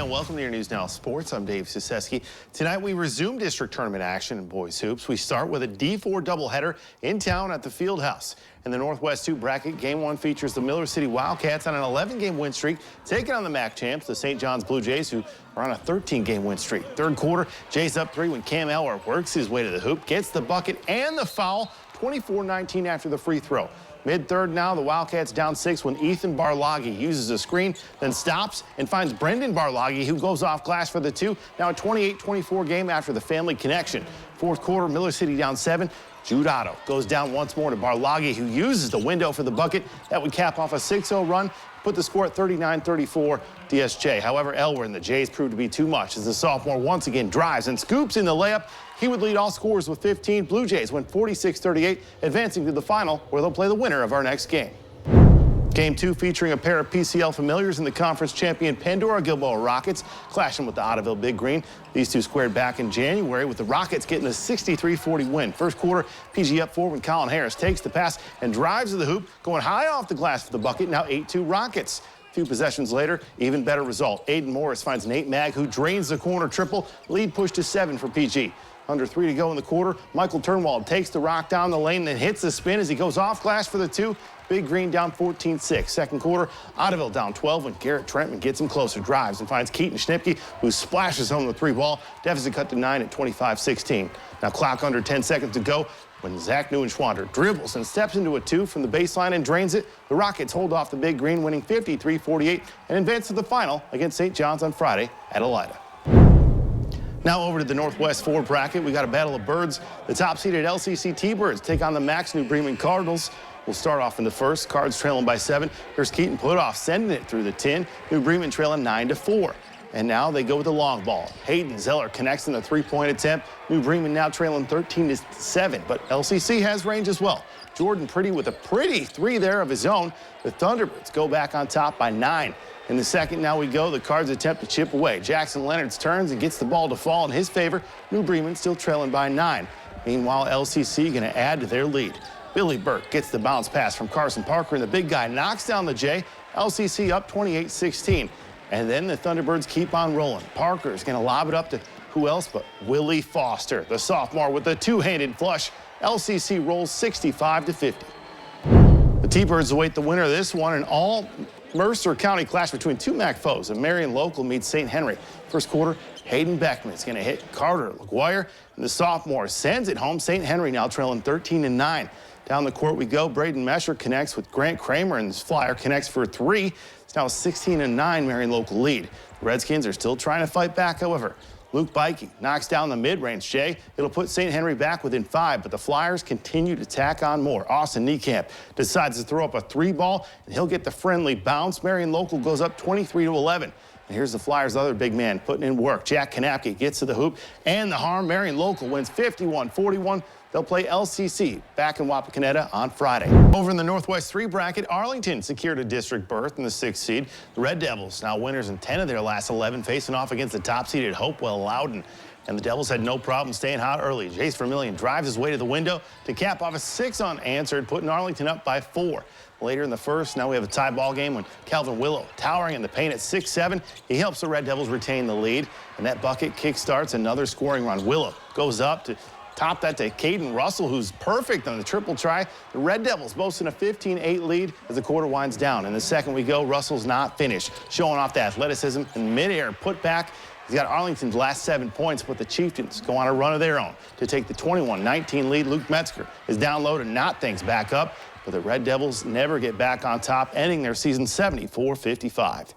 and welcome to your News Now Sports. I'm Dave Siseski. Tonight we resume district tournament action in boys hoops. We start with a D4 doubleheader in town at the Fieldhouse. In the Northwest 2 bracket, Game 1 features the Miller City Wildcats on an 11-game win streak, taking on the MAC champs, the St. John's Blue Jays, who are on a 13-game win streak. Third quarter, Jays up 3 when Cam Elwer works his way to the hoop, gets the bucket and the foul, 24-19 after the free throw. Mid-third now, the Wildcats down 6 when Ethan Barlagi uses a screen, then stops and finds Brendan Barlagi, who goes off glass for the 2. Now a 28-24 game after the family connection. Fourth quarter, Miller City down 7. Jude Otto goes down once more to Barlagi, who uses the window for the bucket. That would cap off a 6-0 run, put the score at 39-34 DSJ. However, Elwer and the Jays proved to be too much as the sophomore once again drives and scoops in the layup. He would lead all scorers with 15. Blue Jays win 46-38, advancing to the final, where they'll play the winner of our next game. Game 2 featuring a pair of PCL familiars in the conference champion PandoraGilboa Rockets clashing with the Ottoville Big Green. These two squared back in January with the Rockets getting a 63-40 win. First quarter, PG up 4 when Colin Harris takes the pass and drives to the hoop, going high off the glass for the bucket. Now 8-2 Rockets. A few possessions later, even better result. Aiden Morris finds Nate Mag, who drains the corner triple. Lead pushed to 7 for PG. Under 3 to go in the quarter, Michael Turnwald takes the rock down the lane, then hits the spin as he goes off glass for the 2. Big Green down 14-6. Second quarter, Ottoville down 12 when Garrett Trentman gets him closer, drives and finds Keaton Schnipke, who splashes home the 3 ball. Deficit cut to 9 at 25-16. Now clock under 10 seconds to go when Zach Neuenschwander dribbles and steps into a 2 from the baseline and drains it. The Rockets hold off the Big Green, winning 53-48 and advance to the final against St. John's on Friday at Elida. Now over to the Northwest 4 bracket. We got a battle of birds. The top-seeded LCC T-Birds take on the Max New Bremen Cardinals. We'll start off in the first. Cards trailing by 7. Here's Keaton Putoff sending it through the tin. New Bremen trailing 9-4. And now they go with the long ball. Hayden Zeller connects in the 3-point attempt. New Bremen now trailing 13-7, but LCC has range as well. Jordan Pretty with a pretty 3 there of his own. The Thunderbirds go back on top by 9. In the second, now we go. The Cards attempt to chip away. Jackson Leonards turns and gets the ball to fall in his favor. New Bremen still trailing by 9. Meanwhile, LCC going to add to their lead. Billy Burke gets the bounce pass from Carson Parker, and the big guy knocks down the J. LCC up 28-16. And then the Thunderbirds keep on rolling. Parker's going to lob it up to who else but Willie Foster, the sophomore, with a 2-handed flush. LCC rolls 65-50. The T-Birds await the winner of this one, an all Mercer County clash between 2 MAC foes. A Marion local meets St. Henry. First quarter, Hayden Beckman is going to hit Carter LaGuire, and the sophomore sends it home. St. Henry now trailing 13-9. Down the court we go. Braden Mesher connects with Grant Kramer, and this flyer connects for 3. It's now a 16-9 Marion local lead. The Redskins are still trying to fight back, however. Luke Bikey knocks down the mid-range J. It'll put St. Henry back within 5, but the Flyers continue to tack on more. Austin Niekamp decides to throw up a 3 ball, and he'll get the friendly bounce. Marion local goes up 23-11. And here's the Flyers' other big man putting in work. Jack Kanapke gets to the hoop, and the harm. Marion local wins 51-41. They'll play LCC back in Wapakoneta on Friday. Over in the Northwest 3 bracket, Arlington secured a district berth in the 6th seed. The Red Devils, now winners in 10 of their last 11, facing off against the top-seeded Hopewell Loudon. And the Devils had no problem staying hot early. Jace Vermillion drives his way to the window to cap off a 6 unanswered, putting Arlington up by 4. Later in the first, now we have a tie ball game when Calvin Willow, towering in the paint at 6'7", he helps the Red Devils retain the lead. And that bucket kickstarts another scoring run. Willow goes up to top that to Caden Russell, who's perfect on the triple try. The Red Devils boasting a 15-8 lead as the quarter winds down. In the second we go, Russell's not finished, showing off the athleticism and midair put back. He's got Arlington's last 7 points, but the Chieftains go on a run of their own to take the 21-19 lead. Luke Metzger is down low to knot things back up, but the Red Devils never get back on top, ending their season 74-55.